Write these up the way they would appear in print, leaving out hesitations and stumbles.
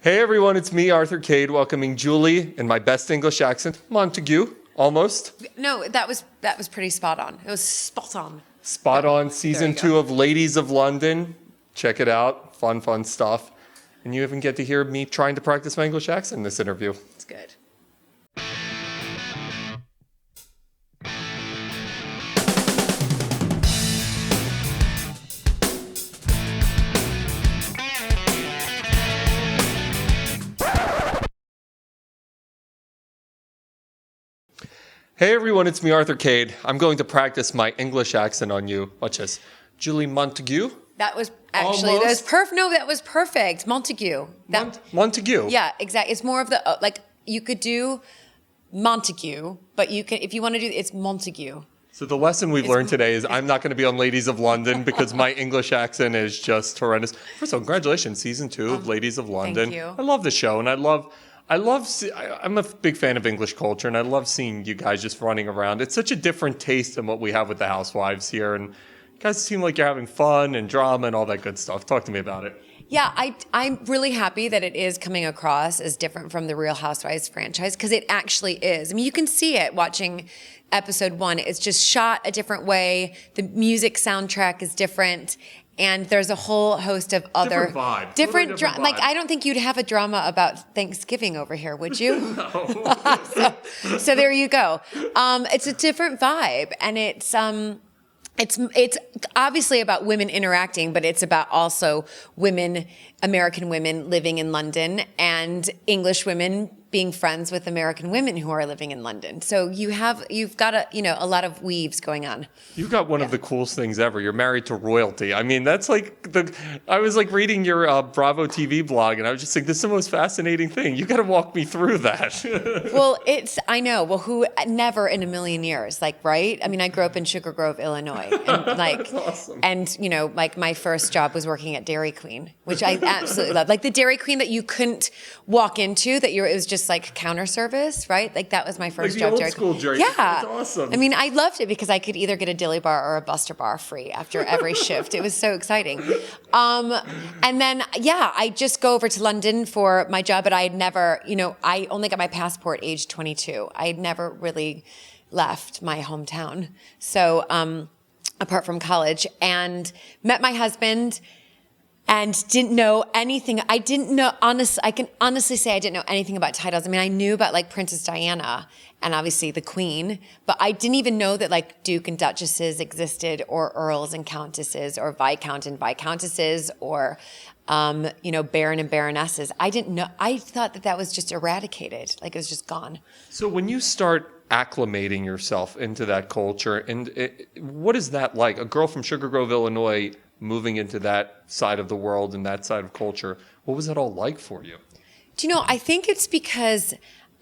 Hey everyone, it's me, Arthur Kade, welcoming Julie in my best English accent, Montagu, almost. No, that was pretty spot on. It was spot on. Spot on, season 2 of Ladies of London. Check it out, fun stuff. And you even get to hear me trying to practice my English accent in this interview. It's good. Hey everyone, it's me, Arthur Kade. I'm going to practice my English accent on you. Watch this. Julie Montagu. That was actually, that was perfect. No, that was perfect. Montagu. Montagu. Yeah, exactly. It's more of the, like, you could do Montagu, but you can, if you want to do, it's Montagu. So the lesson we've learned today is I'm not going to be on Ladies of London because my English accent is just horrendous. First of all, congratulations, season 2 of Ladies of London. Thank you. I love the show, and I'm a big fan of English culture, and I love seeing you guys just running around. It's such a different taste than what we have with the housewives here, and you guys seem like you're having fun and drama and all that good stuff. Talk to me about it. Yeah, I'm really happy that it is coming across as different from the Real Housewives franchise, because it actually is. I mean, you can see it watching episode 1. It's just shot a different way. The music soundtrack is different. And there's a whole host of other different vibe. Like, I don't think you'd have a drama about Thanksgiving over here, would you? No. so there you go. It's a different vibe, and it's obviously about women interacting, but it's about also American women living in London, and English women being friends with American women who are living in London. So you've got a lot of weaves going on. You got one of the coolest things ever. You're married to royalty. I mean, that's like I was like reading your Bravo TV blog, and I was just like, this is the most fascinating thing. You got to walk me through that. Well, I know. Well, who never in a million years, like, right? I mean, I grew up in Sugar Grove, Illinois, and like, that's awesome. And like my first job was working at Dairy Queen, which I absolutely loved. Like the Dairy Queen that you couldn't walk into, it was just like counter service, right? Like that was my first job. Like the old school Dairy. Yeah, that's awesome. I mean, I loved it because I could either get a dilly bar or a Buster bar free after every shift. It was so exciting. And then I just go over to London for my job, but I had never, I only got my passport age 22. I had never really left my hometown. So apart from college, and met my husband. And didn't know anything. I can honestly say I didn't know anything about titles. I mean, I knew about like Princess Diana and obviously the Queen, but I didn't even know that like Duke and Duchesses existed, or Earls and Countesses, or Viscount and Viscountesses, or Baron and Baronesses. I didn't know. I thought that was just eradicated. Like it was just gone. So when you start acclimating yourself into that culture, what is that like? A girl from Sugar Grove, Illinois, moving into that side of the world and that side of culture, what was that all like for you? Do you know, I think it's because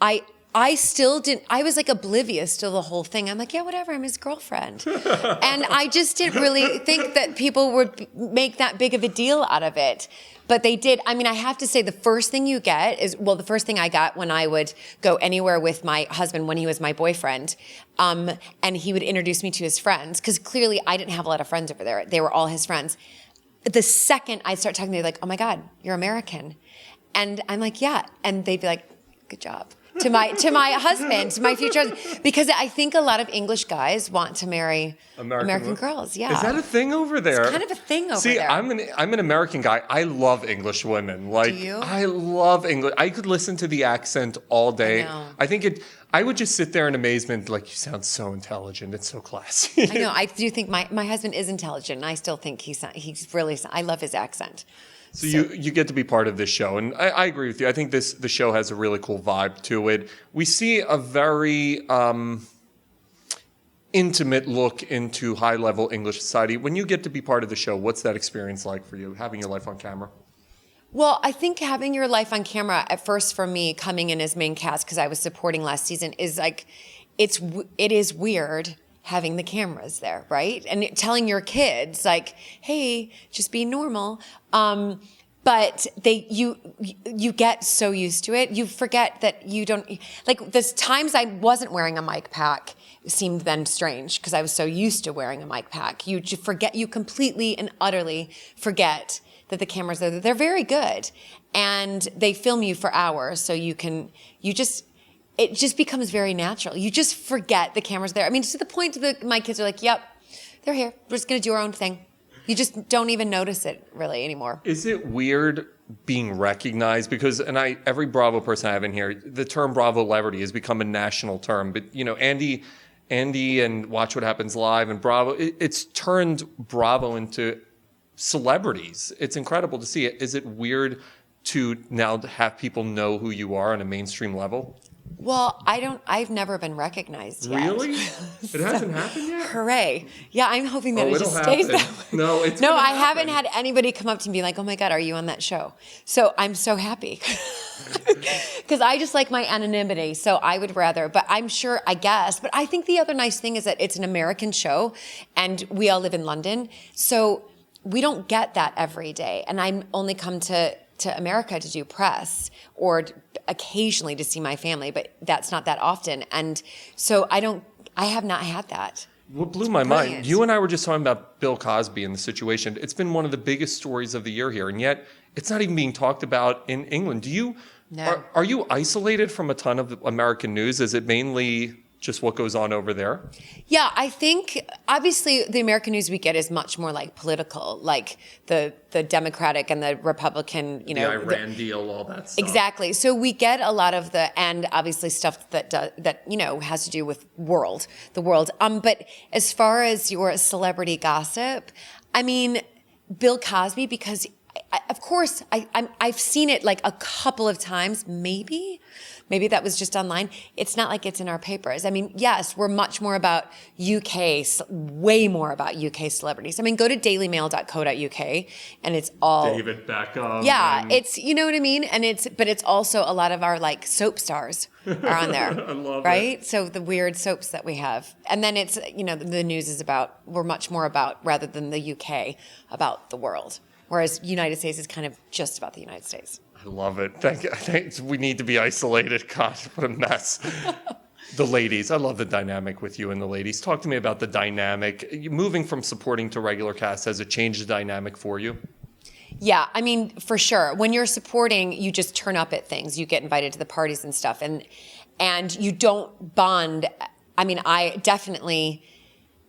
I was like oblivious to the whole thing. I'm like, yeah, whatever, I'm his girlfriend. And I just didn't really think that people would make that big of a deal out of it. But they did. I mean, I have to say the first thing you get is, the first thing I got when I would go anywhere with my husband when he was my boyfriend, and he would introduce me to his friends, because clearly I didn't have a lot of friends over there. They were all his friends. The second I start talking, they're like, oh my God, you're American. And I'm like, yeah. And they'd be like, good job. To my husband, to my future husband, because I think a lot of English guys want to marry American girls. Yeah, is that a thing over there? It's kind of a thing over there. See, I'm an American guy. I love English women. Like, do you? I love English. I could listen to the accent all day. I think I would just sit there in amazement. Like, you sound so intelligent. It's so classy. I know. I do think my husband is intelligent, and I still think he's really. I love his accent. So you get to be part of this show, and I agree with you. I think the show has a really cool vibe to it. We see a very intimate look into high-level English society. When you get to be part of the show, what's that experience like for you, having your life on camera? Well, I think having your life on camera, at first for me, coming in as main cast, because I was supporting last season, is like, it is weird having the cameras there, right? And telling your kids, like, hey, just be normal. But you get so used to it, you forget that you don't, like, there's times I wasn't wearing a mic pack seemed then strange because I was so used to wearing a mic pack. You completely and utterly forget that the cameras are there. They're very good, and they film you for hours, so it just becomes very natural. You just forget the camera's there. I mean, to the point that my kids are like, "Yep, they're here. We're just gonna do our own thing." You just don't even notice it really anymore. Is it weird being recognized? Because, every Bravo person I have in here, the term Bravo celebrity has become a national term. But, Andy and Watch What Happens Live and Bravo, it's turned Bravo into celebrities. It's incredible to see it. Is it weird to now have people know who you are on a mainstream level? Well, I've never been recognized yet. Really? It hasn't happened yet? Hooray. Yeah, I'm hoping that it just it'll stays happen. that way. No, I haven't had anybody come up to me and be like, "Oh my God, are you on that show?" So I'm so happy. Because I just like my anonymity. So I would rather, but I'm sure, I guess. But I think the other nice thing is that it's an American show and we all live in London. So we don't get that every day. And I'm only come to America to do press or occasionally to see my family, but that's not that often. And so I have not had that. What blew my mind, you and I were just talking about Bill Cosby and the situation. It's been one of the biggest stories of the year here, and yet it's not even being talked about in England. No. Are you isolated from a ton of American news? Is it mainly just what goes on over there? Yeah, I think obviously the American news we get is much more like political, like the Democratic and the Republican, the Iran deal, all that stuff. Exactly. So we get a lot of and obviously stuff that has to do with the world. But as far as your celebrity gossip, I mean, Bill Cosby, because of course I've seen it like a couple of times, maybe that was just online. It's not like it's in our papers. I mean, yes, we're much more about way more about UK celebrities. I mean, go to dailymail.co.uk and it's all David Beckham. Yeah, it's, you know what I mean? But it's also a lot of our like soap stars are on there. I love right? it. So the weird soaps that we have. And then it's, the news is we're much more about, rather than the UK, about the world. Whereas United States is kind of just about the United States. I love it. Thank you. We need to be isolated. God, what a mess. The ladies. I love the dynamic with you and the ladies. Talk to me about the dynamic. Moving from supporting to regular cast, has it changed the dynamic for you? Yeah, I mean, for sure. When you're supporting, you just turn up at things. You get invited to the parties and stuff. And you don't bond. I mean, I definitely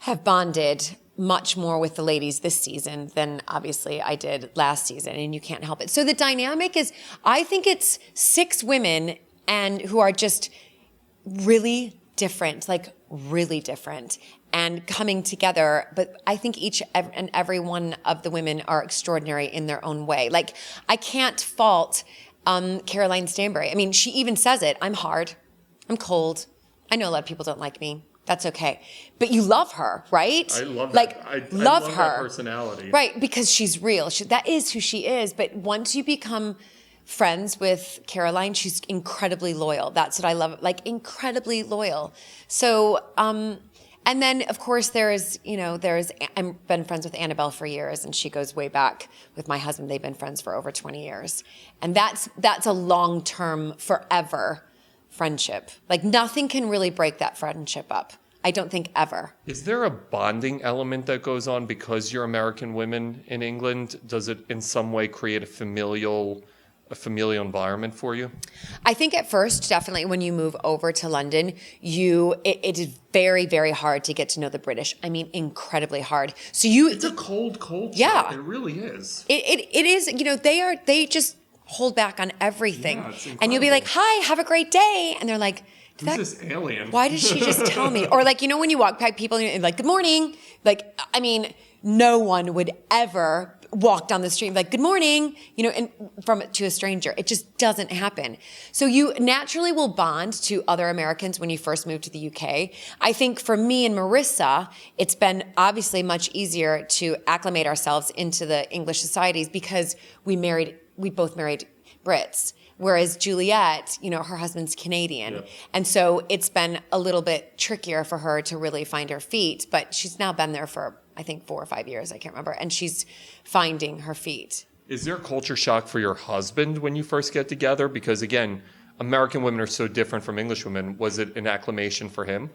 have bonded much more with the ladies this season than obviously I did last season, and you can't help it. So the dynamic is, I think it's 6 women and who are just really different, and coming together. But I think each and every one of the women are extraordinary in their own way. Like, I can't fault Caroline Stanbury. I mean, she even says it. I'm hard. I'm cold. I know a lot of people don't like me. That's okay. But you love her, right? I love that. I love her. That personality. Right, because she's real. That is who she is. But once you become friends with Caroline, she's incredibly loyal. That's what I love. Like, incredibly loyal. So, and then, of course, I've been friends with Annabelle for years, and she goes way back with my husband. They've been friends for over 20 years. And that's a long-term, forever friendship. Like, nothing can really break that friendship up. I don't think ever. Is there a bonding element that goes on because you're American women in England? Does it in some way create a familial environment for you? I think at first, definitely, when you move over to London, it is very, very hard to get to know the British. I mean, incredibly hard. So it's a cold culture. Yeah. It really is. It is, they just hold back on everything. Yeah, it's and you'll be like, "Hi, have a great day." And they're like, "Who's this alien? Why did she just tell me?" Or like, when you walk by people and you're like, "Good morning." Like, I mean, no one would ever walk down the street like, "Good morning," to a stranger. It just doesn't happen. So you naturally will bond to other Americans when you first move to the UK. I think for me and Marissa, it's been obviously much easier to acclimate ourselves into the English societies because we both married Brits. Whereas Juliet, her husband's Canadian. Yep. And so it's been a little bit trickier for her to really find her feet. But she's now been there for, I think, 4 or 5 years. I can't remember. And she's finding her feet. Is there a culture shock for your husband when you first get together? Because, again, American women are so different from English women. Was it an acclimation for him?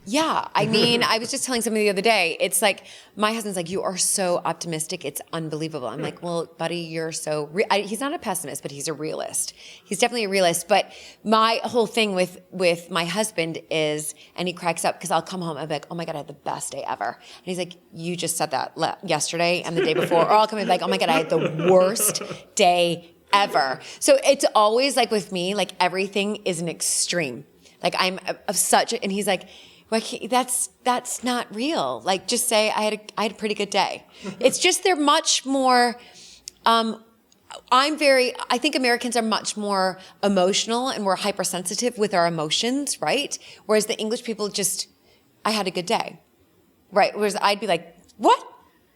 Yeah, I mean, I was just telling somebody the other day, it's like, my husband's like, you are so optimistic, it's unbelievable. I'm like, well, buddy, you're so, he's not a pessimist, but he's a realist. He's definitely a realist. But my whole thing with my husband is, and he cracks up, because I'll come home and be like, oh my God, I had the best day ever. And he's like, you just said that yesterday and the day before. Or I'll come in and be like, oh my God, I had the worst day ever. So it's always like with me, like everything is an extreme. Like I'm of such, and he's like, well, that's not real. Like, just say I had a pretty good day. It's just they're much more. I think Americans are much more emotional and more hypersensitive with our emotions, right? Whereas the English people just, I had a good day, right? Whereas I'd be like, what?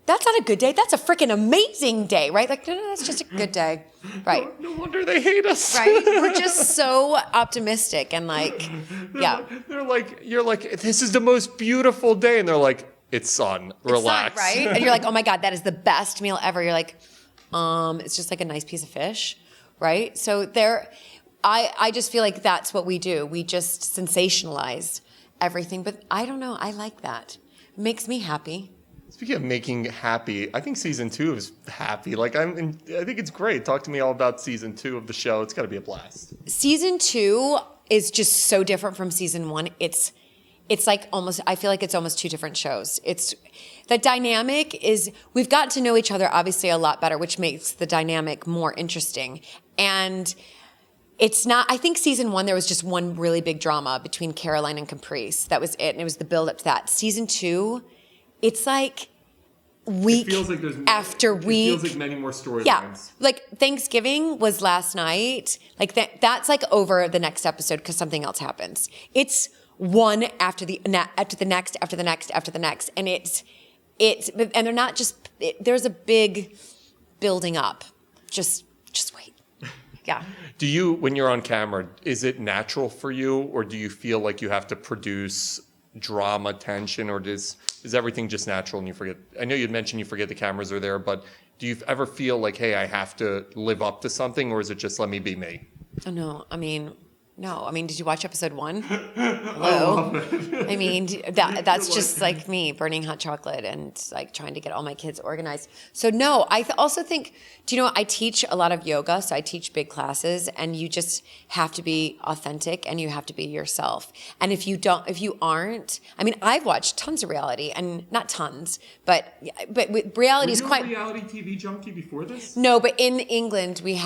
That's not a good day. That's a freaking amazing day, right? Like, no, that's just a good day, right? No wonder they hate us. Right? We're just so optimistic and like, yeah. They're like, you're like, this is the most beautiful day. And they're like, it's sun, relax. It's sun, right? And you're like, oh my God, that is the best meal ever. You're like, it's just like a nice piece of fish, right? So I just feel like that's what we do. We just sensationalize everything. But I don't know. I like that. It makes me happy. Speaking of making happy, I think season 2 is happy. Like I think it's great. Talk to me all about season 2 of the show. It's got to be a blast. Season 2 is just so different from season 1. It's like almost, I feel like it's almost 2 different shows. The dynamic is, we've got to know each other obviously a lot better, which makes the dynamic more interesting. And it's not, I think season 1, there was just one really big drama between Caroline and Caprice. That was it. And it was the build up to that. Season 2, it's like week after week. It feels like many more storylines. Yeah, like Thanksgiving was last night. Like that's like over the next episode because something else happens. It's one after the next, and and they're not just. There's a big building up. Just wait. Yeah. Do you, when you're on camera, is it natural for you, or do you feel like you have to produce drama, tension, or is everything just natural and you forget? I know you'd mentioned you forget the cameras are there, but do you ever feel like, hey, I have to live up to something, or is it just let me be me? Oh, no. No. I mean, did you watch episode 1? Hello. I mean, that's just like me burning hot chocolate and like trying to get all my kids organized. So no, I also think, do you know what? I teach a lot of yoga, so I teach big classes, and you just have to be authentic and you have to be yourself. And if you aren't, I mean, I've watched tons of reality, and not tons, but reality is quite. Were you a reality TV junkie before this? No, but in England we've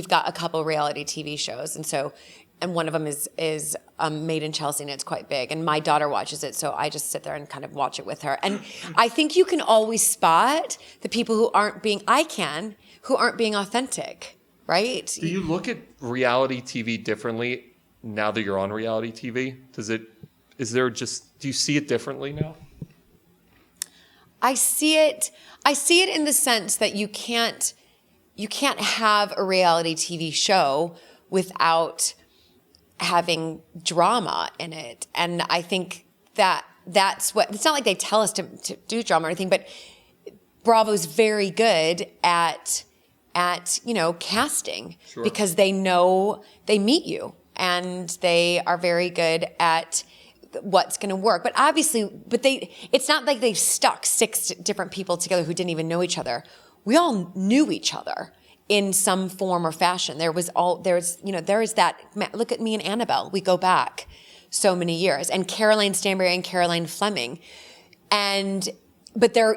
got a couple reality TV shows, and one of them is Made in Chelsea, and it's quite big. And my daughter watches it, so I just sit there and kind of watch it with her. And I think you can always spot the people who aren't being authentic, right? Do you look at reality TV differently now that you're on reality TV? Do you see it differently now? I see it in the sense that you can't have a reality TV show without having drama in it. And I think that's what, it's not like they tell us to do drama or anything, but Bravo's very good at casting. Sure. Because they know they meet you, and they are very good at what's going to work. But obviously, it's not like they've stuck 6 different people together who didn't even know each other. We all knew each other in some form or fashion. There is that, look at me and Annabelle. We go back so many years. And Caroline Stanbury and Caroline Fleming. But they're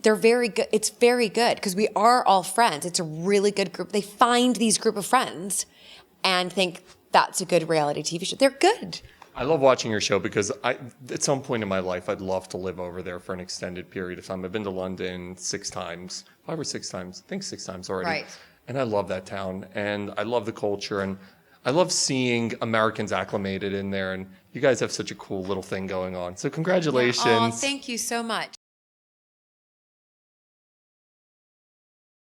very good. It's very good because we are all friends. It's a really good group. They find these group of friends and think that's a good reality TV show. They're good. I love watching your show because at some point in my life, I'd love to live over there for an extended period of time. I've been to London 6 times, 5 or 6 times. I think 6 times already. Right. And I love that town, and I love the culture, and I love seeing Americans acclimated in there. And you guys have such a cool little thing going on. So congratulations. Oh, thank you so much.